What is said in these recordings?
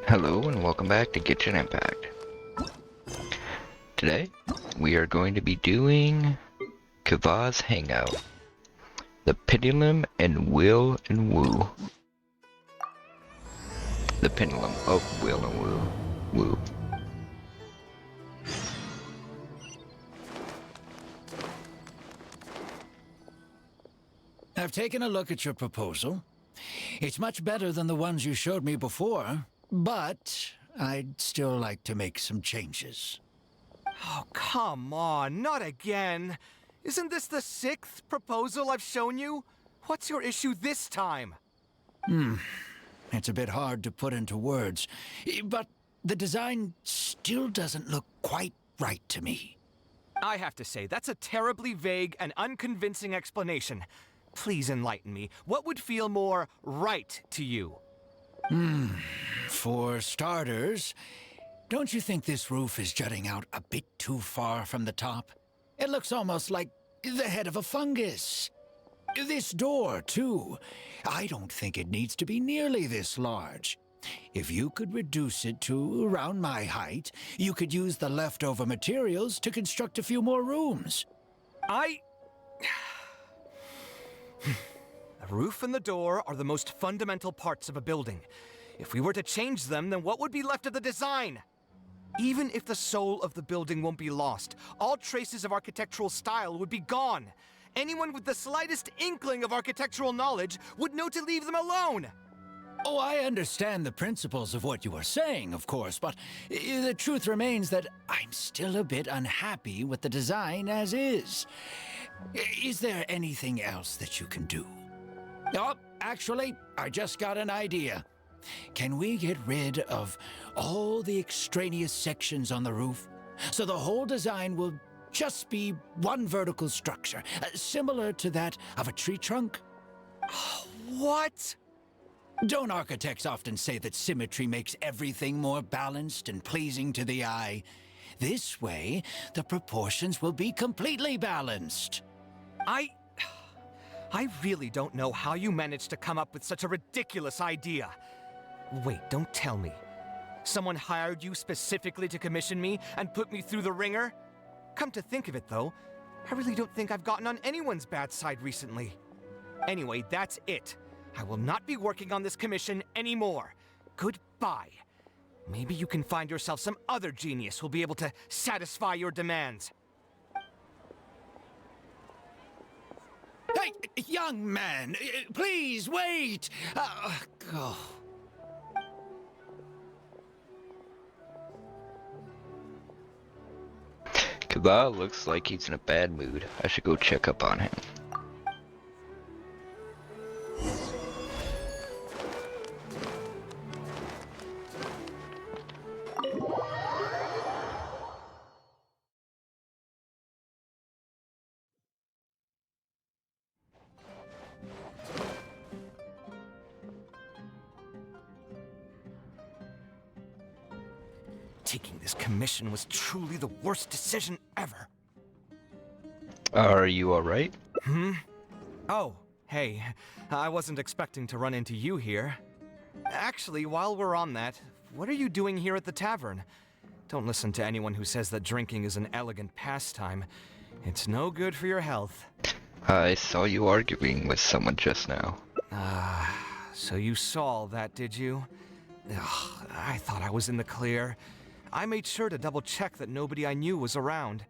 Hello and welcome back to Kitchen Impact. Today, we are going to be doing Kaveh's Hangout. The pendulum and will and woo. The pendulum of will and woo. Woo. I've taken a look at your proposal. It's much better than the ones you showed me before, but I'd still like to make some changes. Oh, come on, not again. Isn't this the 6th proposal I've shown you? What's your issue this time? It's a bit hard to put into words, but the design still doesn't look quite right to me. I have to say, that's a terribly vague and unconvincing explanation. Please enlighten me. What would feel more right to you? For starters, don't you think this roof is jutting out a bit too far from the top? It looks almost like the head of a fungus. This door, too. I don't think it needs to be nearly this large. If you could reduce it to around my height, you could use the leftover materials to construct a few more rooms. The roof and the door are the most fundamental parts of a building. If we were to change them, then what would be left of the design? Even if the soul of the building won't be lost, all traces of architectural style would be gone. Anyone with the slightest inkling of architectural knowledge would know to leave them alone. Oh, I understand the principles of what you are saying, of course, but the truth remains that I'm still a bit unhappy with the design as is. Is there anything else that you can do? Oh, actually, I just got an idea. Can we get rid of all the extraneous sections on the roof, so the whole design will just be one vertical structure, similar to that of a tree trunk? What? Don't architects often say that symmetry makes everything more balanced and pleasing to the eye? This way, the proportions will be completely balanced. I really don't know how you managed to come up with such a ridiculous idea. Wait, don't tell me. Someone hired you specifically to commission me and put me through the ringer? Come to think of it, though, I really don't think I've gotten on anyone's bad side recently. Anyway, that's it. I will not be working on this commission anymore. Goodbye. Maybe you can find yourself some other genius who'll be able to satisfy your demands. Hey, young man, please wait! Go. Kaveh looks like he's in a bad mood. I should go check up on him. Taking this commission was truly the worst decision ever. Are you alright? Oh, hey, I wasn't expecting to run into you here. Actually, while we're on that, what are you doing here at the tavern? Don't listen to anyone who says that drinking is an elegant pastime. It's no good for your health. I saw you arguing with someone just now. So you saw that, did you? Ugh, I thought I was in the clear. I made sure to double-check that nobody I knew was around.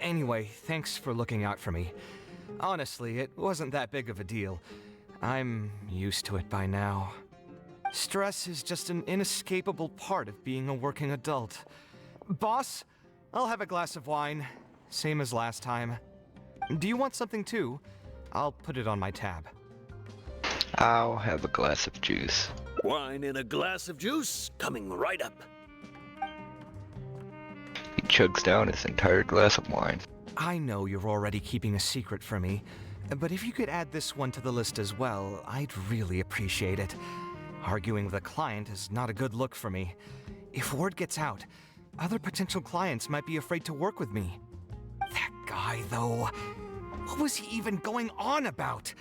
Anyway, thanks for looking out for me. Honestly, it wasn't that big of a deal. I'm used to it by now. Stress is just an inescapable part of being a working adult. Boss, I'll have a glass of wine, same as last time. Do you want something too? I'll put it on my tab. I'll have a glass of juice. Wine in a glass of juice, coming right up. He chugs down his entire glass of wine. I know you're already keeping a secret from me, but if you could add this one to the list as well, I'd really appreciate it. Arguing with a client is not a good look for me. If word gets out, other potential clients might be afraid to work with me. That guy, though, what was he even going on about?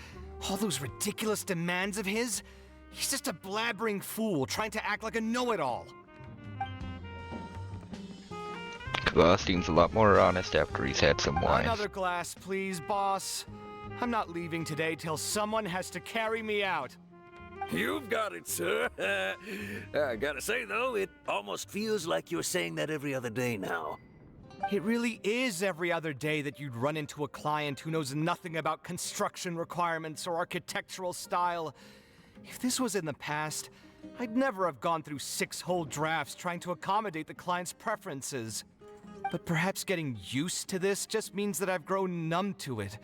All those ridiculous demands of his? He's just a blabbering fool trying to act like a know-it-all. Kaveh seems a lot more honest after he's had some wine. Another glass, please, boss. I'm not leaving today till someone has to carry me out. You've got it, sir. I gotta say, though, it almost feels like you're saying that every other day now. It really is every other day that you'd run into a client who knows nothing about construction requirements or architectural style. If this was in the past, I'd never have gone through 6 whole drafts trying to accommodate the client's preferences. But perhaps getting used to this just means that I've grown numb to it.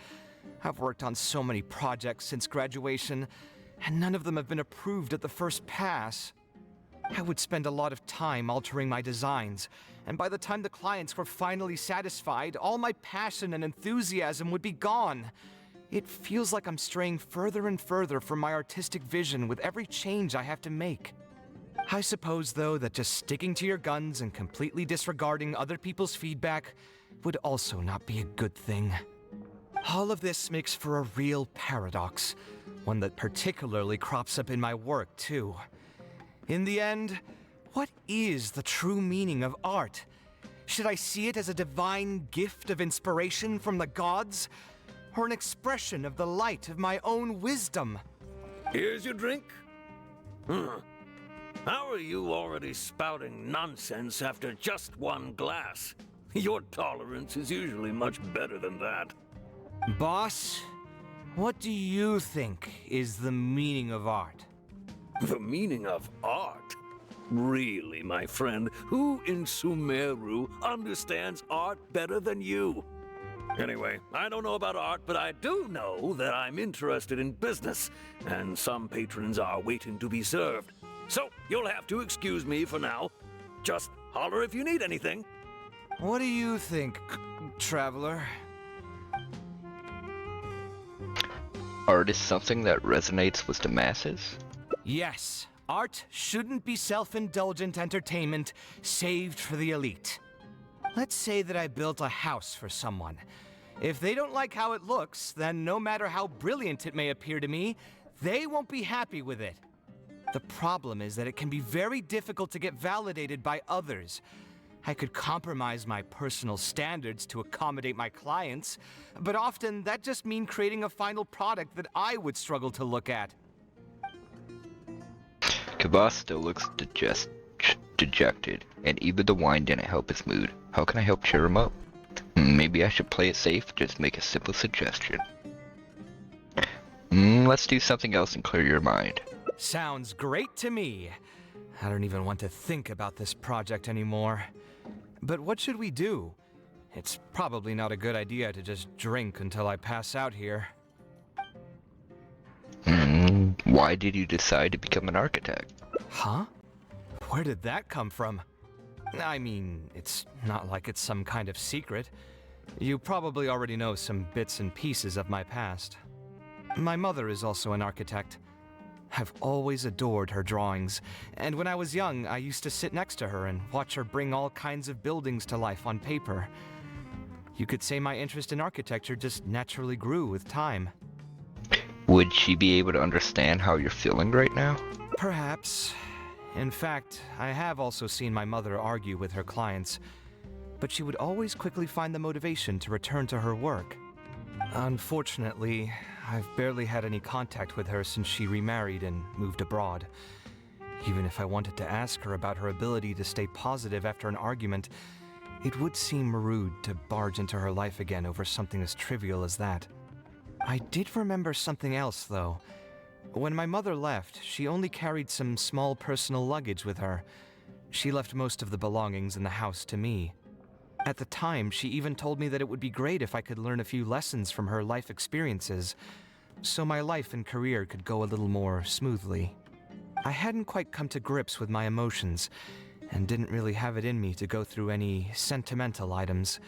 I've worked on so many projects since graduation, and none of them have been approved at the first pass. I would spend a lot of time altering my designs, and by the time the clients were finally satisfied, all my passion and enthusiasm would be gone. It feels like I'm straying further and further from my artistic vision with every change I have to make. I suppose, though, that just sticking to your guns and completely disregarding other people's feedback would also not be a good thing. All of this makes for a real paradox, one that particularly crops up in my work, too. In the end, what is the true meaning of art? Should I see it as a divine gift of inspiration from the gods, or an expression of the light of my own wisdom? Here's your drink. How are you already spouting nonsense after just one glass? Your tolerance is usually much better than that. Boss, what do you think is the meaning of art? The meaning of art? Really, my friend, who in Sumeru understands art better than you? Anyway, I don't know about art, but I do know that I'm interested in business, and some patrons are waiting to be served. So, you'll have to excuse me for now. Just holler if you need anything. What do you think, traveler? Art is something that resonates with the masses? Yes, art shouldn't be self-indulgent entertainment saved for the elite. Let's say that I built a house for someone. If they don't like how it looks, then no matter how brilliant it may appear to me, they won't be happy with it. The problem is that it can be very difficult to get validated by others. I could compromise my personal standards to accommodate my clients, but often that just means creating a final product that I would struggle to look at. Kaveh still looks dejected, and even the wine didn't help his mood. How can I help cheer him up? Maybe I should play it safe, just make a simple suggestion. Let's do something else and clear your mind. Sounds great to me. I don't even want to think about this project anymore. But what should we do? It's probably not a good idea to just drink until I pass out here. Why did you decide to become an architect? Huh? Where did that come from? I mean, it's not like it's some kind of secret. You probably already know some bits and pieces of my past. My mother is also an architect. I've always adored her drawings, and when I was young, I used to sit next to her and watch her bring all kinds of buildings to life on paper. You could say my interest in architecture just naturally grew with time. Would she be able to understand how you're feeling right now? Perhaps. In fact, I have also seen my mother argue with her clients, but she would always quickly find the motivation to return to her work. Unfortunately, I've barely had any contact with her since she remarried and moved abroad. Even if I wanted to ask her about her ability to stay positive after an argument, it would seem rude to barge into her life again over something as trivial as that. I did remember something else, though. When my mother left, she only carried some small personal luggage with her. She left most of the belongings in the house to me. At the time, she even told me that it would be great if I could learn a few lessons from her life experiences, so my life and career could go a little more smoothly. I hadn't quite come to grips with my emotions, and didn't really have it in me to go through any sentimental items,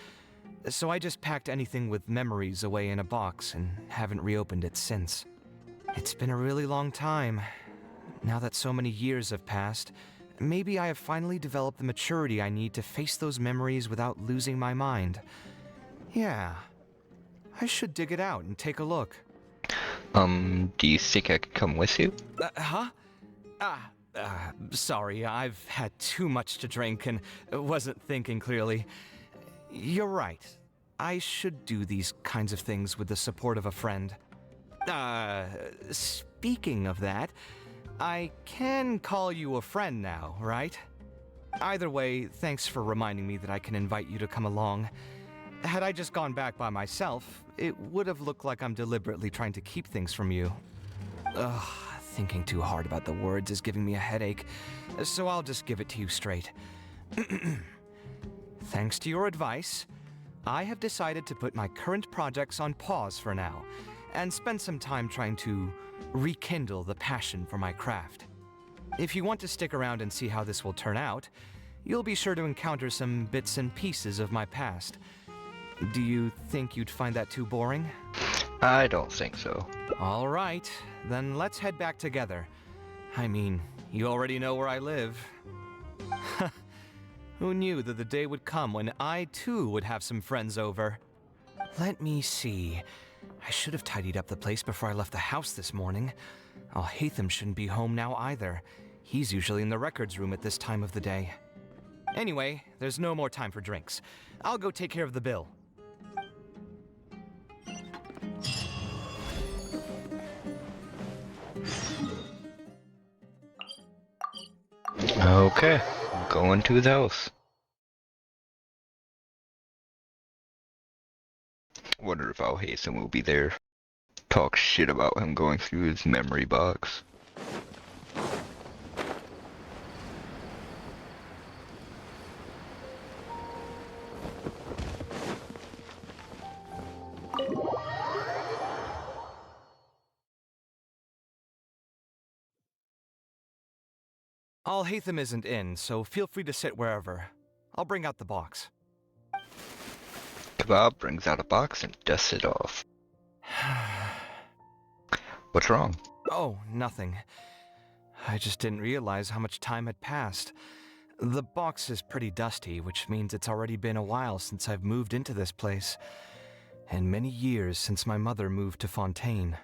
so I just packed anything with memories away in a box and haven't reopened it since. It's been a really long time. Now that so many years have passed, maybe I have finally developed the maturity I need to face those memories without losing my mind. Yeah, I should dig it out and take a look. Do you think I could come with you? Huh? Sorry, I've had too much to drink and wasn't thinking clearly. You're right. I should do these kinds of things with the support of a friend. Speaking of that, I can call you a friend now, right? Either way, thanks for reminding me that I can invite you to come along. Had I just gone back by myself, it would have looked like I'm deliberately trying to keep things from you. Ugh, thinking too hard about the words is giving me a headache, so I'll just give it to you straight. Thanks to your advice, I have decided to put my current projects on pause for now, and spend some time trying to rekindle the passion for my craft. If you want to stick around and see how this will turn out, you'll be sure to encounter some bits and pieces of my past. Do you think you'd find that too boring? I don't think so. All right, then let's head back together. I mean, you already know where I live. Who knew that the day would come when I too would have some friends over? Let me see. I should have tidied up the place before I left the house this morning. Alhaitham shouldn't be home now either. He's usually in the records room at this time of the day. Anyway, there's no more time for drinks. I'll go take care of the bill. Okay, going to his house. Wonder if Alhaitham will be there. Talk shit about him going through his memory box. Alhaitham isn't in, so feel free to sit wherever. I'll bring out the box. Kaveh brings out a box and dusts it off. What's wrong? Oh, nothing. I just didn't realize how much time had passed. The box is pretty dusty, which means it's already been a while since I've moved into this place, and many years since my mother moved to Fontaine.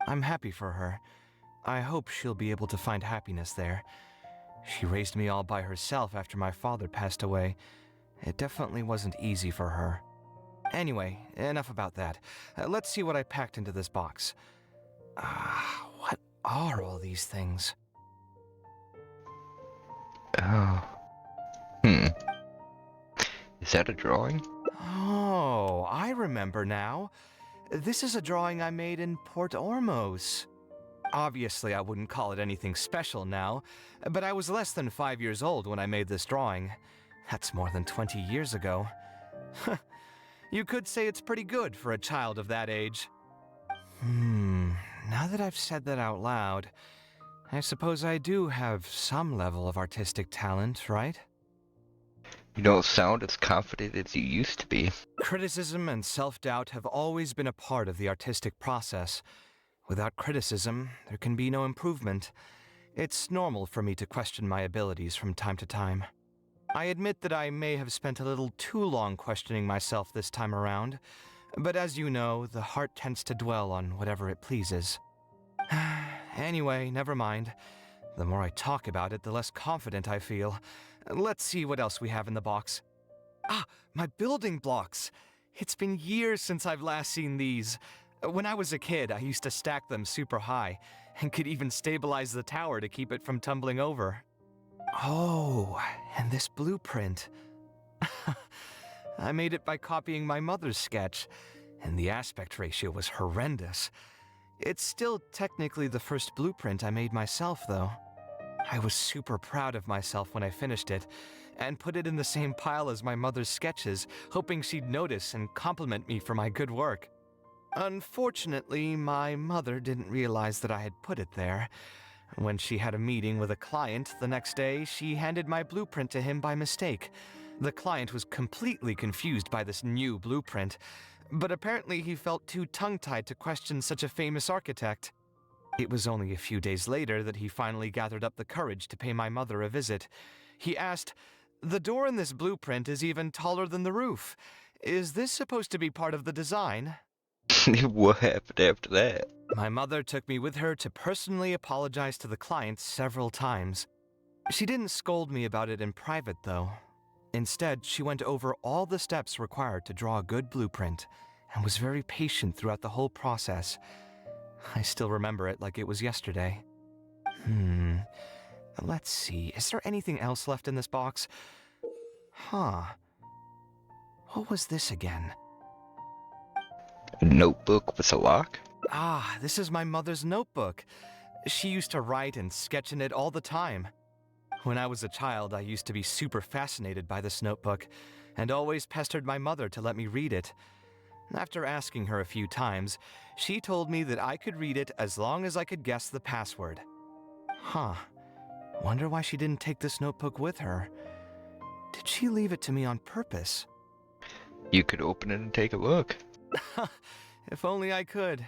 I'm happy for her. I hope she'll be able to find happiness there. She raised me all by herself after my father passed away. It definitely wasn't easy for her. Anyway, enough about that. Let's see what I packed into this box. What are all these things? Oh. Is that a drawing? Oh, I remember now. This is a drawing I made in Port Ormos. Obviously, I wouldn't call it anything special now, but I was less than 5 years old when I made this drawing. That's more than 20 years ago. You could say it's pretty good for a child of that age. Now that I've said that out loud, I suppose I do have some level of artistic talent, right? You don't sound as confident as you used to be. Criticism and self-doubt have always been a part of the artistic process. Without criticism, there can be no improvement. It's normal for me to question my abilities from time to time. I admit that I may have spent a little too long questioning myself this time around, but as you know, the heart tends to dwell on whatever it pleases. Anyway, never mind. The more I talk about it, the less confident I feel. Let's see what else we have in the box. My building blocks! It's been years since I've last seen these. When I was a kid, I used to stack them super high, and could even stabilize the tower to keep it from tumbling over. Oh, and this blueprint. I made it by copying my mother's sketch, and the aspect ratio was horrendous. It's still technically the first blueprint I made myself, though. I was super proud of myself when I finished it, and put it in the same pile as my mother's sketches, hoping she'd notice and compliment me for my good work. Unfortunately, my mother didn't realize that I had put it there. When she had a meeting with a client the next day, she handed my blueprint to him by mistake. The client was completely confused by this new blueprint, but apparently he felt too tongue-tied to question such a famous architect. It was only a few days later that he finally gathered up the courage to pay my mother a visit. He asked, "The door in this blueprint is even taller than the roof. Is this supposed to be part of the design?" What happened after that? My mother took me with her to personally apologize to the client several times. She didn't scold me about it in private, though. Instead, she went over all the steps required to draw a good blueprint and was very patient throughout the whole process. I still remember it like it was yesterday. Let's see. Is there anything else left in this box? Huh. What was this again? A notebook with a lock? Ah, this is my mother's notebook. She used to write and sketch in it all the time. When I was a child, I used to be super fascinated by this notebook, and always pestered my mother to let me read it. After asking her a few times, she told me that I could read it as long as I could guess the password. Huh. Wonder why she didn't take this notebook with her. Did she leave it to me on purpose? You could open it and take a look. If only I could.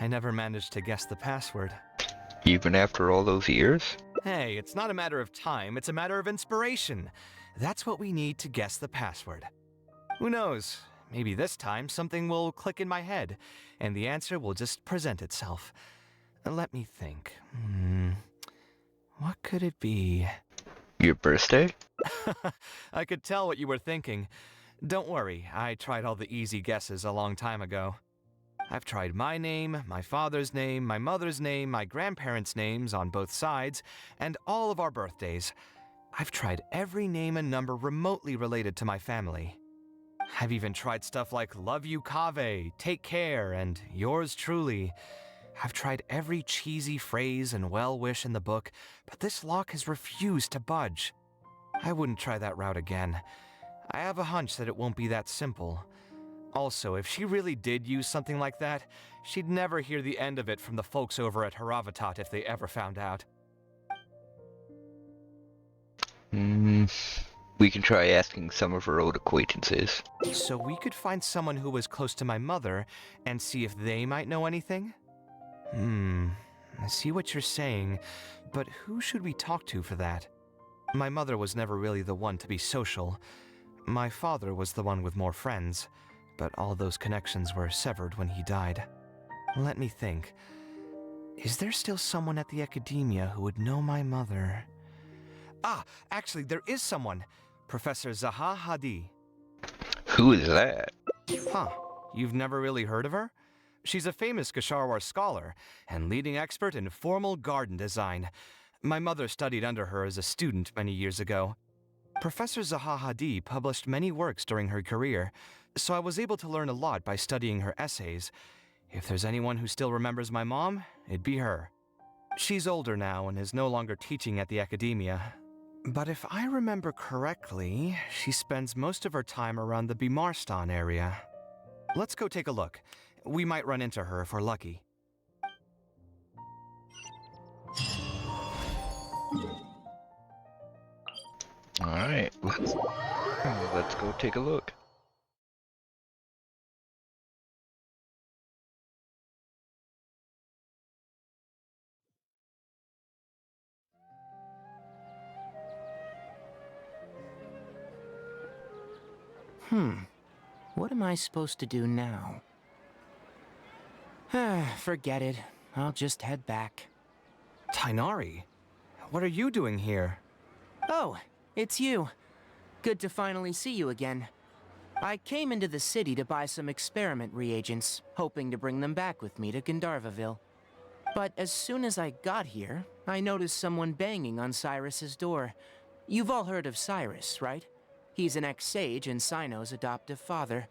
I never managed to guess the password. Even after all those years? Hey, it's not a matter of time, it's a matter of inspiration. That's what we need to guess the password. Who knows? Maybe this time something will click in my head, and the answer will just present itself. Let me think. What could it be? Your birthday? I could tell what you were thinking. Don't worry, I tried all the easy guesses a long time ago. I've tried my name, my father's name, my mother's name, my grandparents' names on both sides, and all of our birthdays. I've tried every name and number remotely related to my family. I've even tried stuff like love you Kaveh, take care, and yours truly. I've tried every cheesy phrase and well-wish in the book, but this lock has refused to budge. I wouldn't try that route again. I have a hunch that it won't be that simple. Also, if she really did use something like that, she'd never hear the end of it from the folks over at Haravatat if they ever found out. We can try asking some of her old acquaintances. So we could find someone who was close to my mother and see if they might know anything? I see what you're saying, but who should we talk to for that? My mother was never really the one to be social. My father was the one with more friends, but all those connections were severed when he died. Let me think. Is there still someone at the academia who would know my mother? Ah, actually, there is someone. Professor Zaha Hadi. Who is that? Huh, you've never really heard of her? She's a famous Gasharwar scholar and leading expert in formal garden design. My mother studied under her as a student many years ago. Professor Zaha Hadi published many works during her career, so I was able to learn a lot by studying her essays. If there's anyone who still remembers my mom, it'd be her. She's older now and is no longer teaching at the academia. But if I remember correctly, she spends most of her time around the Bimarstan area. Let's go take a look. We might run into her if we're lucky. Alright, let's go take a look. What am I supposed to do now? Forget it. I'll just head back. Tainari, what are you doing here? Oh, it's you. Good to finally see you again. I came into the city to buy some experiment reagents, hoping to bring them back with me to Gandharvaville. But as soon as I got here, I noticed someone banging on Cyrus's door. You've all heard of Cyrus, right? He's an ex-sage and Sino's adoptive father.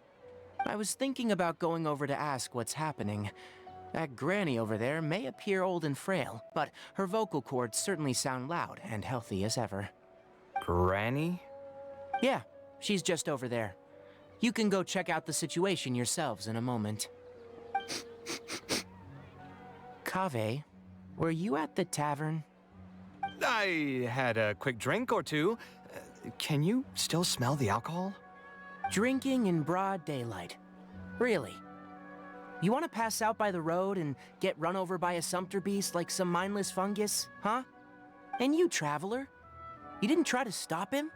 I was thinking about going over to ask what's happening. That granny over there may appear old and frail, but her vocal cords certainly sound loud and healthy as ever. Granny? Yeah, she's just over there. You can go check out the situation yourselves in a moment. Kaveh, were you at the tavern? I had a quick drink or two. Can you still smell the alcohol? Drinking in broad daylight. Really? You want to pass out by the road and get run over by a sumpter beast like some mindless fungus, huh? And you, traveler? You didn't try to stop him?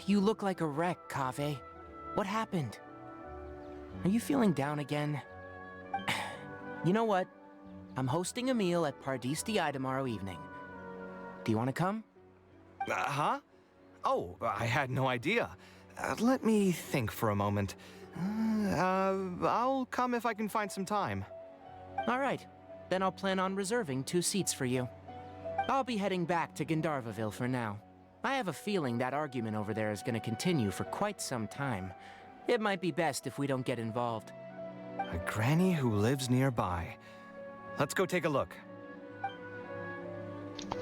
You look like a wreck, Kaveh. What happened? Are you feeling down again? You know what? I'm hosting a meal at Pardistii tomorrow evening. Do you want to come? Huh? Oh, I had no idea. Let me think for a moment. I'll come if I can find some time. All right. Then I'll plan on reserving 2 seats for you. I'll be heading back to Gandharvaville for now. I have a feeling that argument over there is going to continue for quite some time. It might be best if we don't get involved. A granny who lives nearby. Let's go take a look.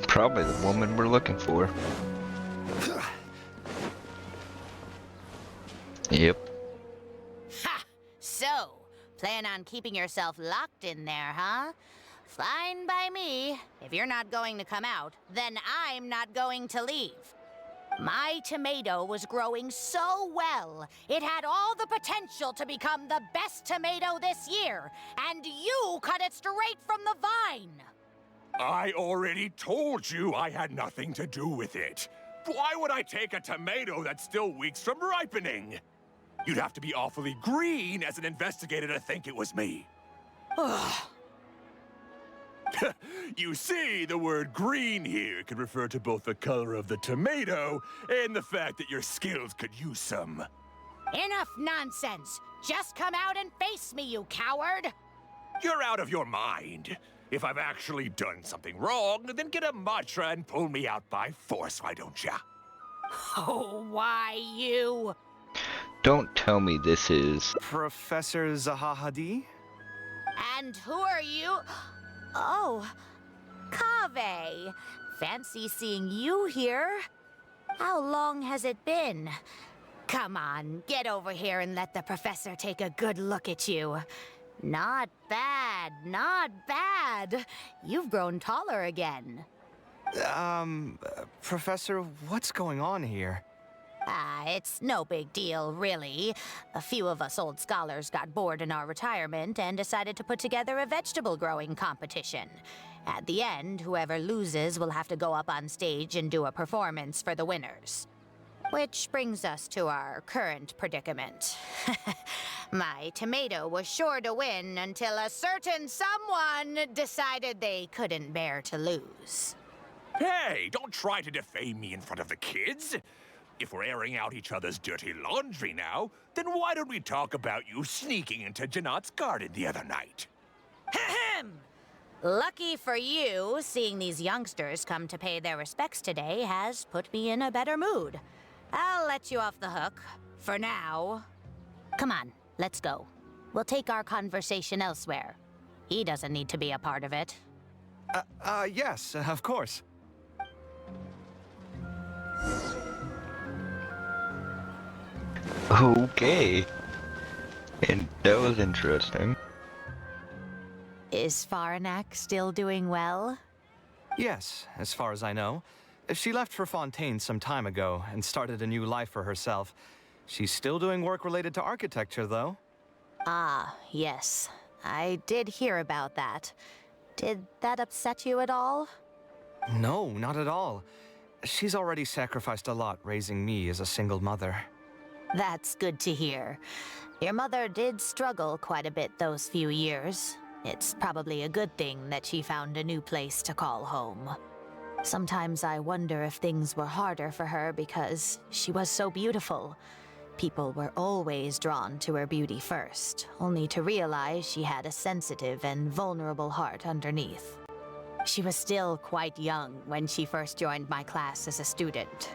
Probably the woman we're looking for. Yep. Ha! So, plan on keeping yourself locked in there, huh? Fine by me. If you're not going to come out, then I'm not going to leave. My tomato was growing so well. It had all the potential to become the best tomato this year, and you cut it straight from the vine. I already told you I had nothing to do with it. Why would I take a tomato that's still weeks from ripening? You'd have to be awfully green as an investigator to think it was me. You see, the word green here could refer to both the color of the tomato and the fact that your skills could use some. Enough nonsense. Just come out and face me, you coward. You're out of your mind. If I've actually done something wrong, then get a mantra and pull me out by force, why don't ya? Oh, why you? Don't tell me this is... Professor Zahahadi? And who are you? Oh, Kaveh. Fancy seeing you here. How long has it been? Come on, get over here and let the professor take a good look at you. Not bad, not bad. You've grown taller again. Professor, what's going on here? It's no big deal, really. A few of us old scholars got bored in our retirement and decided to put together a vegetable growing competition. At the end, whoever loses will have to go up on stage and do a performance for the winners. Which brings us to our current predicament. My tomato was sure to win until a certain someone decided they couldn't bear to lose. Hey, don't try to defame me in front of the kids. If we're airing out each other's dirty laundry now, then why don't we talk about you sneaking into Janat's garden the other night? Ahem! Lucky for you, seeing these youngsters come to pay their respects today has put me in a better mood. I'll let you off the hook, for now. Come on, let's go. We'll take our conversation elsewhere. He doesn't need to be a part of it. Yes, of course. Okay. And that was interesting. Is Faranak still doing well? Yes, as far as I know. She left for Fontaine some time ago and started a new life for herself. She's still doing work related to architecture, though. Ah, yes. I did hear about that. Did that upset you at all? No, not at all. She's already sacrificed a lot raising me as a single mother. That's good to hear. Your mother did struggle quite a bit those few years. It's probably a good thing that she found a new place to call home. Sometimes I wonder if things were harder for her because she was so beautiful. People were always drawn to her beauty first, only to realize she had a sensitive and vulnerable heart underneath. She was still quite young when she first joined my class as a student.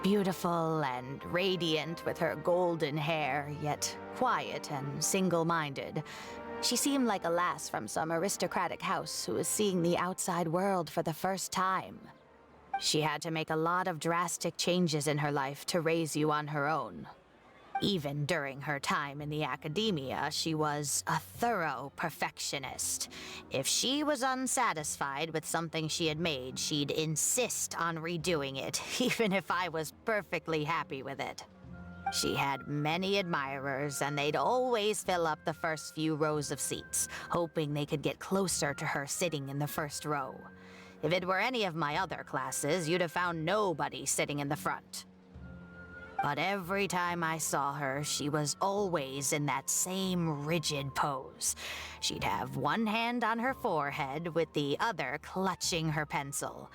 Beautiful and radiant with her golden hair, yet quiet and single-minded. She seemed like a lass from some aristocratic house who was seeing the outside world for the first time. She had to make a lot of drastic changes in her life to raise you on her own. Even during her time in the academia, she was a thorough perfectionist. If she was unsatisfied with something she had made, she'd insist on redoing it, even if I was perfectly happy with it. She had many admirers, and they'd always fill up the first few rows of seats, hoping they could get closer to her sitting in the first row. If it were any of my other classes, you'd have found nobody sitting in the front. But every time I saw her, she was always in that same rigid pose. She'd have one hand on her forehead with the other clutching her pencil.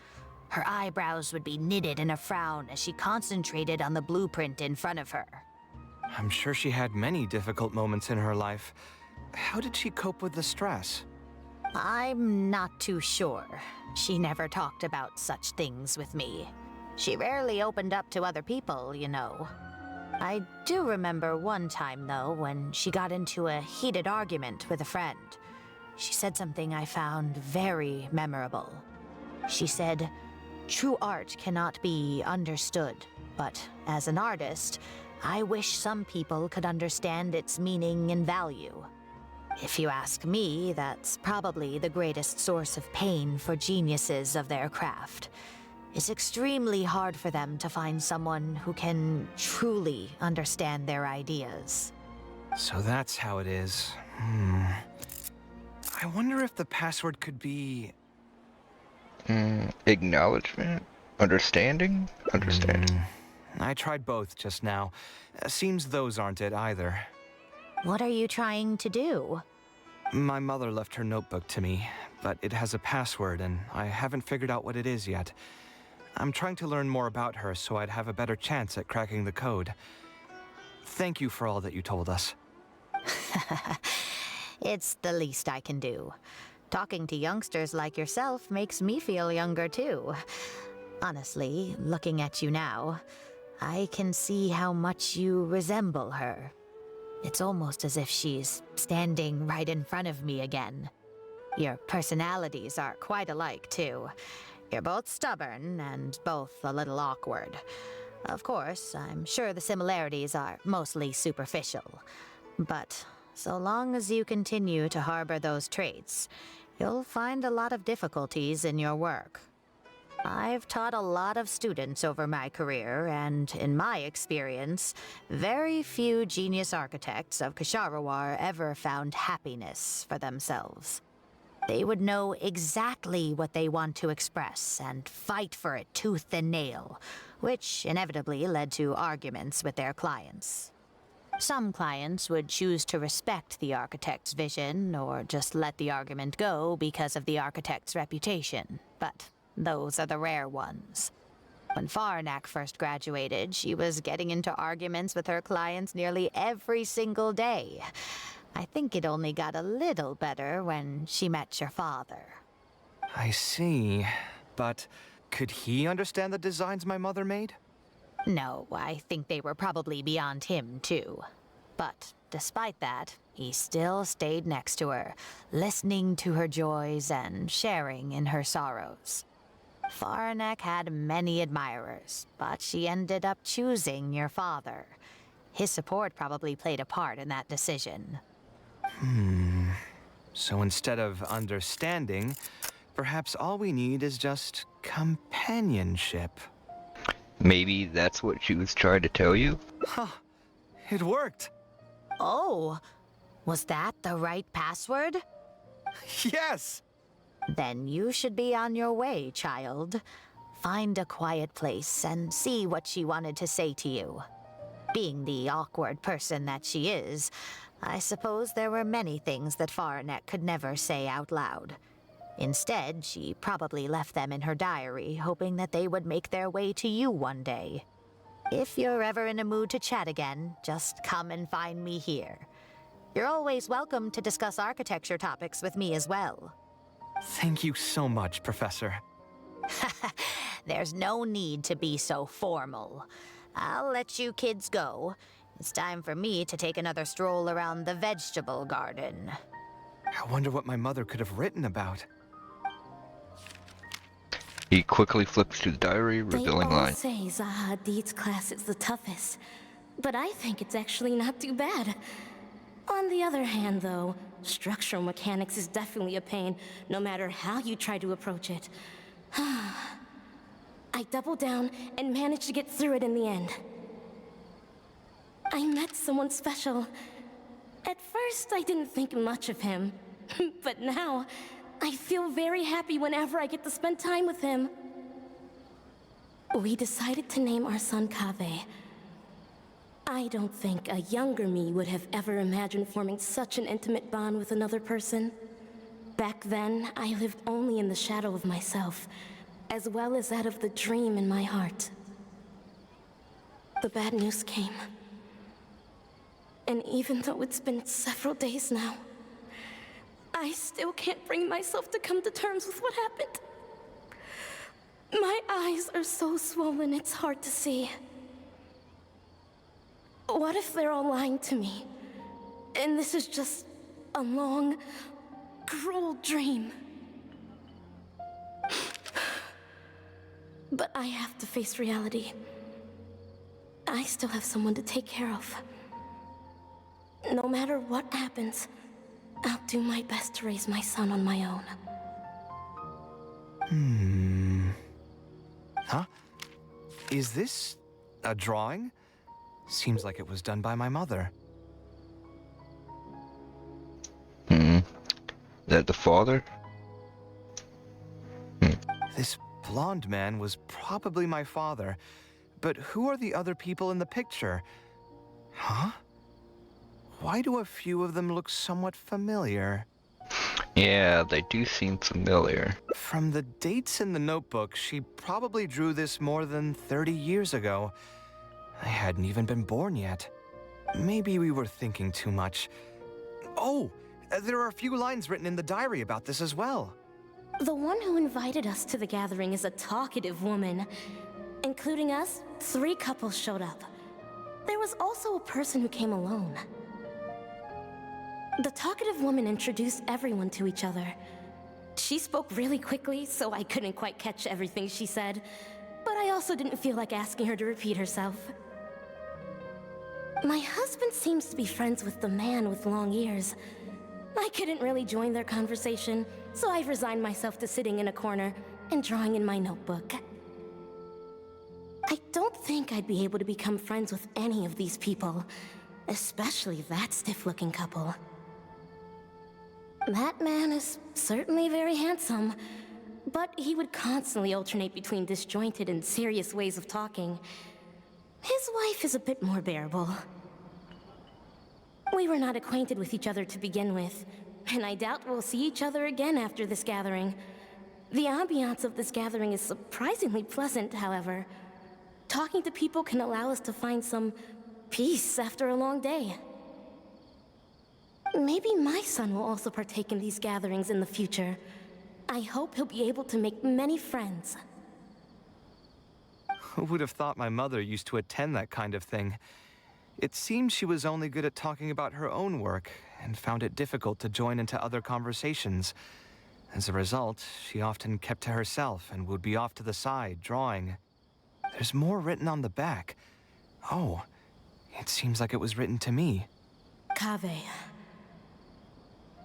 Her eyebrows would be knitted in a frown as she concentrated on the blueprint in front of her. I'm sure she had many difficult moments in her life. How did she cope with the stress? I'm not too sure. She never talked about such things with me. She rarely opened up to other people, you know. I do remember one time, though, when she got into a heated argument with a friend. She said something I found very memorable. She said, "True art cannot be understood, but as an artist, I wish some people could understand its meaning and value." If you ask me, that's probably the greatest source of pain for geniuses of their craft. It's extremely hard for them to find someone who can truly understand their ideas. So that's how it is. I wonder if the password could be... Acknowledgement? Understanding? Understand. I tried both just now. Seems those aren't it either. What are you trying to do? My mother left her notebook to me, but it has a password and I haven't figured out what it is yet. I'm trying to learn more about her so I'd have a better chance at cracking the code. Thank you for all that you told us. It's the least I can do. Talking to youngsters like yourself makes me feel younger too. Honestly, looking at you now, I can see how much you resemble her. It's almost as if she's standing right in front of me again. Your personalities are quite alike too. You're both stubborn and both a little awkward. Of course, I'm sure the similarities are mostly superficial. But so long as you continue to harbor those traits, you'll find a lot of difficulties in your work. I've taught a lot of students over my career, and in my experience, very few genius architects of Ksharawar ever found happiness for themselves. They would know exactly what they want to express and fight for it tooth and nail, which inevitably led to arguments with their clients. Some clients would choose to respect the architect's vision or just let the argument go because of the architect's reputation, but those are the rare ones. When Faranak first graduated, she was getting into arguments with her clients nearly every single day. I think it only got a little better when she met your father. I see. But could he understand the designs my mother made? No, I think they were probably beyond him, too. But despite that, he still stayed next to her, listening to her joys and sharing in her sorrows. Faranek had many admirers, but she ended up choosing your father. His support probably played a part in that decision. So instead of understanding, perhaps all we need is just companionship. Maybe that's what she was trying to tell you? Huh. It worked! Oh, was that the right password? Yes! Then you should be on your way, child. Find a quiet place and see what she wanted to say to you. Being the awkward person that she is, I suppose there were many things that Faranek could never say out loud. Instead, she probably left them in her diary, hoping that they would make their way to you one day. If you're ever in a mood to chat again, just come and find me here. You're always welcome to discuss architecture topics with me as well. Thank you so much, Professor. There's no need to be so formal. I'll let you kids go. It's time for me to take another stroll around the vegetable garden. I wonder what my mother could have written about. He quickly flips to the diary, revealing They all lines. say Zaha Hadid's class is the toughest, but I think it's actually not too bad. On the other hand, though, structural mechanics is definitely a pain, no matter how you try to approach it. I doubled down and managed to get through it in the end. I met someone special. At first, I didn't think much of him, but now, I feel very happy whenever I get to spend time with him. We decided to name our son Kaveh. I don't think a younger me would have ever imagined forming such an intimate bond with another person. Back then, I lived only in the shadow of myself, as well as that of the dream in my heart. The bad news came. And even though it's been several days now, I still can't bring myself to come to terms with what happened. My eyes are so swollen it's hard to see. What if they're all lying to me? And this is just a long, cruel dream. But I have to face reality. I still have someone to take care of. No matter what happens, I'll do my best to raise my son on my own. Huh? Is this a drawing? Seems like it was done by my mother. Is that the father? This blonde man was probably my father. But who are the other people in the picture? Huh? Why do a few of them look somewhat familiar? Yeah, they do seem familiar. From the dates in the notebook, she probably drew this more than 30 years ago. I hadn't even been born yet. Maybe we were thinking too much. Oh, there are a few lines written in the diary about this as well. The one who invited us to the gathering is a talkative woman. Including us, 3 couples showed up. There was also a person who came alone. The talkative woman introduced everyone to each other. She spoke really quickly, so I couldn't quite catch everything she said. But I also didn't feel like asking her to repeat herself. My husband seems to be friends with the man with long ears. I couldn't really join their conversation, so I've resigned myself to sitting in a corner and drawing in my notebook. I don't think I'd be able to become friends with any of these people, especially that stiff-looking couple. That man is certainly very handsome, but he would constantly alternate between disjointed and serious ways of talking. His wife is a bit more bearable. We were not acquainted with each other to begin with, and I doubt we'll see each other again after this gathering. The ambiance of this gathering is surprisingly pleasant, however. Talking to people can allow us to find some peace after a long day. Maybe my son will also partake in these gatherings in the future. I hope he'll be able to make many friends. Who would have thought my mother used to attend that kind of thing? It seemed she was only good at talking about her own work, and found it difficult to join into other conversations. As a result, she often kept to herself and would be off to the side, drawing. There's more written on the back. Oh, it seems like it was written to me. Kaveh.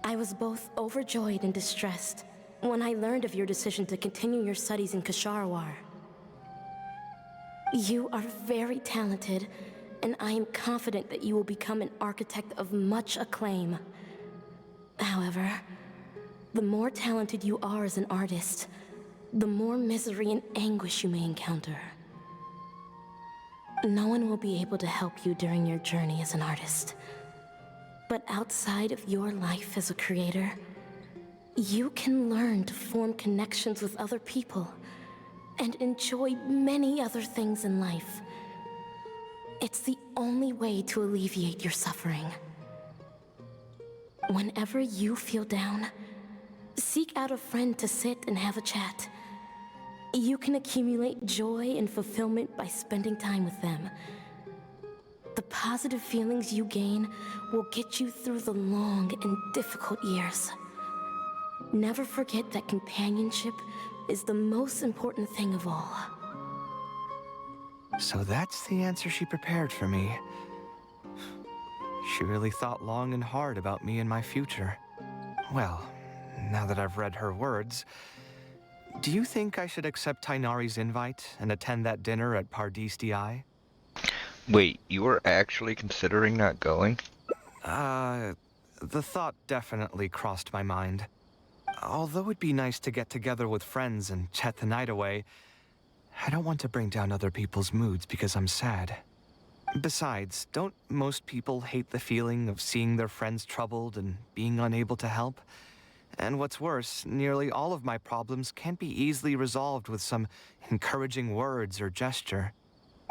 I was both overjoyed and distressed when I learned of your decision to continue your studies in Kasharwar. You are very talented, and I am confident that you will become an architect of much acclaim. However, the more talented you are as an artist, the more misery and anguish you may encounter. No one will be able to help you during your journey as an artist. But outside of your life as a creator, you can learn to form connections with other people and enjoy many other things in life. It's the only way to alleviate your suffering. Whenever you feel down, seek out a friend to sit and have a chat. You can accumulate joy and fulfillment by spending time with them. The positive feelings you gain will get you through the long and difficult years. Never forget that companionship is the most important thing of all. So that's the answer she prepared for me. She really thought long and hard about me and my future. Well, now that I've read her words, do you think I should accept Tainari's invite and attend that dinner at Pardis Di? Wait, you were actually considering not going? The thought definitely crossed my mind. Although it'd be nice to get together with friends and chat the night away, I don't want to bring down other people's moods because I'm sad. Besides, don't most people hate the feeling of seeing their friends troubled and being unable to help? And what's worse, nearly all of my problems can't be easily resolved with some encouraging words or gesture.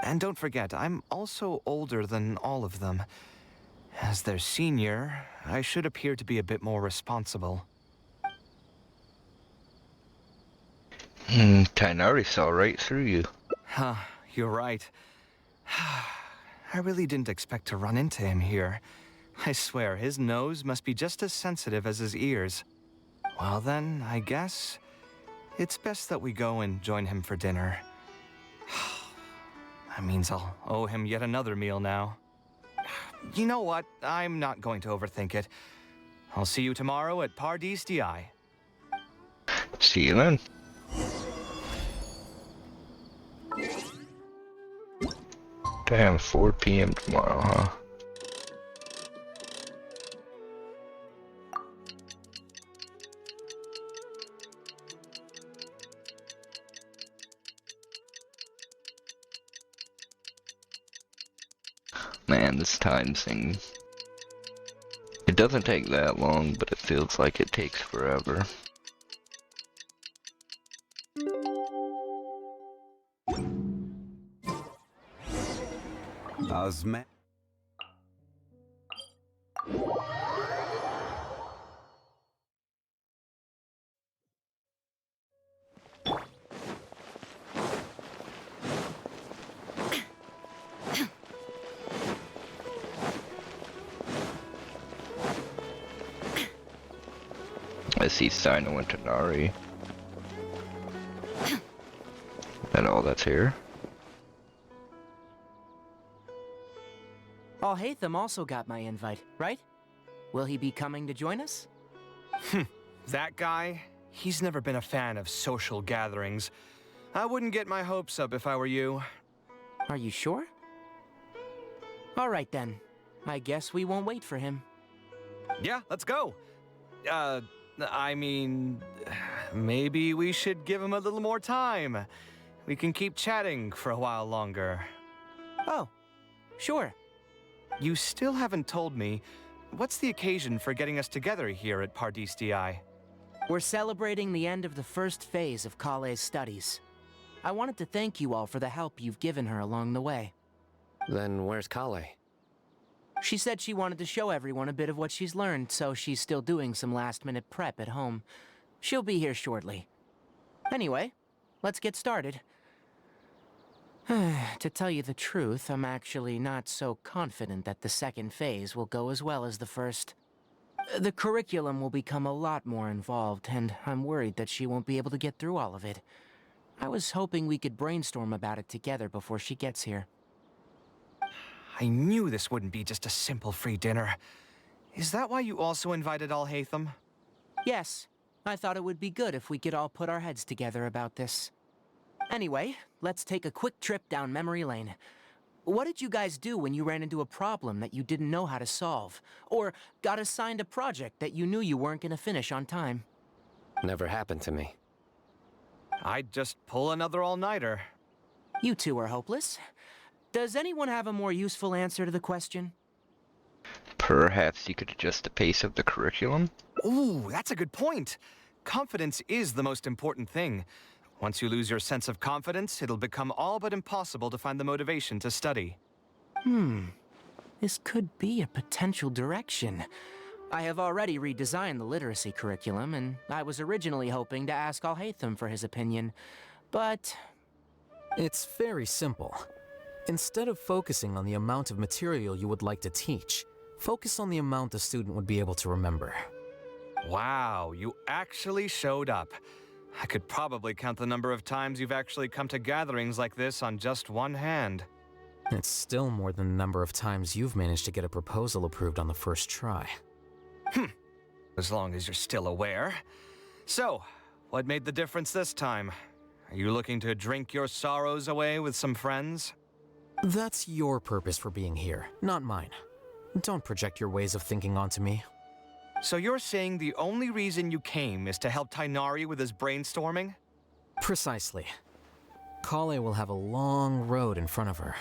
And don't forget, I'm also older than all of them. As their senior, I should appear to be a bit more responsible. Tainari saw right through you. Huh, you're right. I really didn't expect to run into him here. I swear, his nose must be just as sensitive as his ears. Well then, I guess it's best that we go and join him for dinner. That means I'll owe him yet another meal now. You know what? I'm not going to overthink it. I'll see you tomorrow at Pardis DI. See you then. Damn, 4 p.m. tomorrow, huh? Man, this time thing. It doesn't take that long, but it feels like it takes forever. Osman. I see Sino and Tanari. That all that's here? Alhaitham also got my invite, right? Will he be coming to join us? That guy? He's never been a fan of social gatherings. I wouldn't get my hopes up if I were you. Are you sure? All right then. I guess we won't wait for him. Yeah, let's go. I mean, maybe we should give him a little more time. We can keep chatting for a while longer. Oh, sure. You still haven't told me, what's the occasion for getting us together here at Pardis DI? We're celebrating the end of the first phase of Kaveh's studies. I wanted to thank you all for the help you've given her along the way. Then where's Kaveh? She said she wanted to show everyone a bit of what she's learned, so she's still doing some last-minute prep at home. She'll be here shortly. Anyway, let's get started. To tell you the truth, I'm actually not so confident that the second phase will go as well as the first. The curriculum will become a lot more involved, and I'm worried that she won't be able to get through all of it. I was hoping we could brainstorm about it together before she gets here. I knew this wouldn't be just a simple free dinner. Is that why you also invited Alhaitham? Yes, I thought it would be good if we could all put our heads together about this. Anyway, let's take a quick trip down memory lane. What did you guys do when you ran into a problem that you didn't know how to solve? Or got assigned a project that you knew you weren't gonna finish on time? Never happened to me. I'd just pull another all-nighter. You two are hopeless. Does anyone have a more useful answer to the question? Perhaps you could adjust the pace of the curriculum? Ooh, that's a good point. Confidence is the most important thing. Once you lose your sense of confidence, it'll become all but impossible to find the motivation to study. This could be a potential direction. I have already redesigned the literacy curriculum, and I was originally hoping to ask Alhaitham for his opinion, but... It's very simple. Instead of focusing on the amount of material you would like to teach, focus on the amount the student would be able to remember. Wow, you actually showed up. I could probably count the number of times you've actually come to gatherings like this on just one hand. It's still more than the number of times you've managed to get a proposal approved on the first try. As long as you're still aware. So, what made the difference this time? Are you looking to drink your sorrows away with some friends? That's your purpose for being here, not mine. Don't project your ways of thinking onto me. So you're saying the only reason you came is to help Tainari with his brainstorming? Precisely. Kaveh will have a long road in front of her.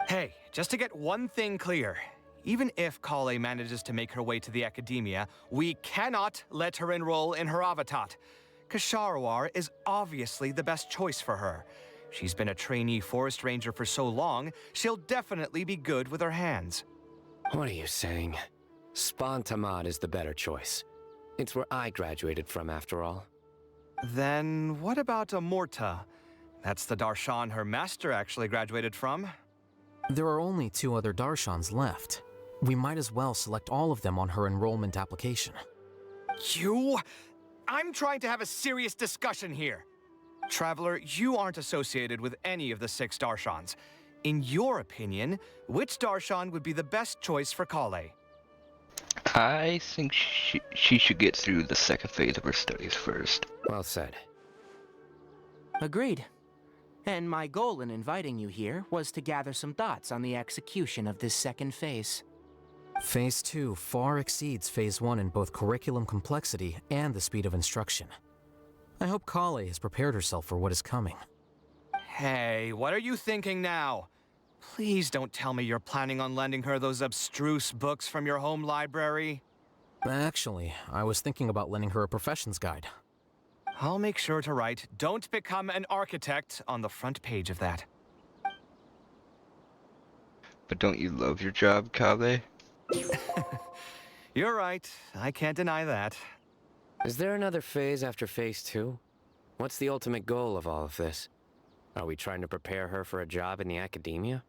Hey, just to get one thing clear. Even if Kaveh manages to make her way to the Academia, we cannot let her enroll in her Avatat. Kasharawar is obviously the best choice for her. She's been a trainee forest ranger for so long, she'll definitely be good with her hands. What are you saying? Spontamad is the better choice. It's where I graduated from, after all. Then what about Amorta? That's the Darshan her master actually graduated from. There are only 2 other Darshans left. We might as well select all of them on her enrollment application. I'm trying to have a serious discussion here. Traveler, you aren't associated with any of the 6 Darshans. In your opinion, which Darshan would be the best choice for Kaveh? I think she should get through the second phase of her studies first. Well said. Agreed. And my goal in inviting you here was to gather some thoughts on the execution of this second phase. Phase 2 far exceeds Phase 1 in both curriculum complexity and the speed of instruction. I hope Kaveh has prepared herself for what is coming. Hey, what are you thinking now? Please don't tell me you're planning on lending her those abstruse books from your home library. Actually, I was thinking about lending her a professions guide. I'll make sure to write, "Don't become an architect," on the front page of that. But don't you love your job, Kaveh? You're right. I can't deny that. Is there another phase after Phase 2? What's the ultimate goal of all of this? Are we trying to prepare her for a job in the Academia?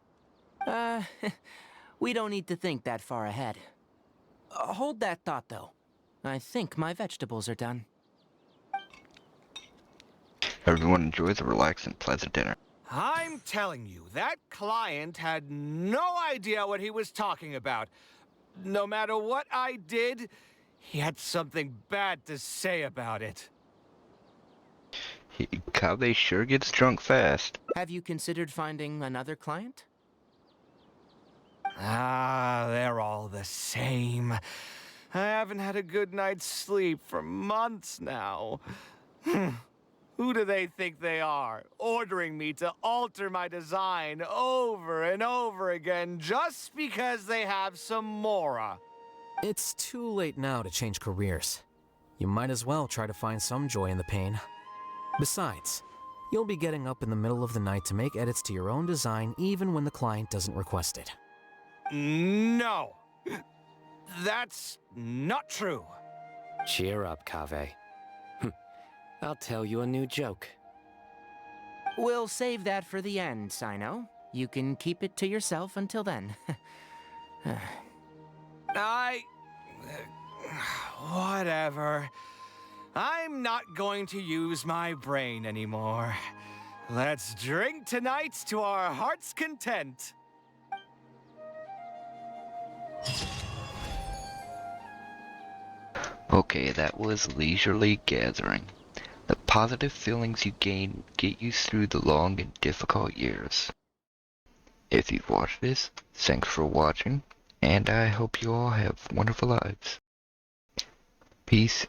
We don't need to think that far ahead. Hold that thought, though. I think my vegetables are done. Everyone enjoys a relaxing, pleasant dinner. I'm telling you, that client had no idea what he was talking about. No matter what I did, he had something bad to say about it. Kaveh sure gets drunk fast. Have you considered finding another client? They're all the same. I haven't had a good night's sleep for months now. Who do they think they are, ordering me to alter my design over and over again just because they have some mora? It's too late now to change careers. You might as well try to find some joy in the pain. Besides, you'll be getting up in the middle of the night to make edits to your own design even when the client doesn't request it. No! That's not true. Cheer up, Kaveh. I'll tell you a new joke. We'll save that for the end, Sino. You can keep it to yourself until then. Whatever. I'm not going to use my brain anymore. Let's drink tonight to our heart's content. Okay, that was leisurely gathering. The positive feelings you gain get you through the long and difficult years. If you've watched this, thanks for watching, and I hope you all have wonderful lives. Peace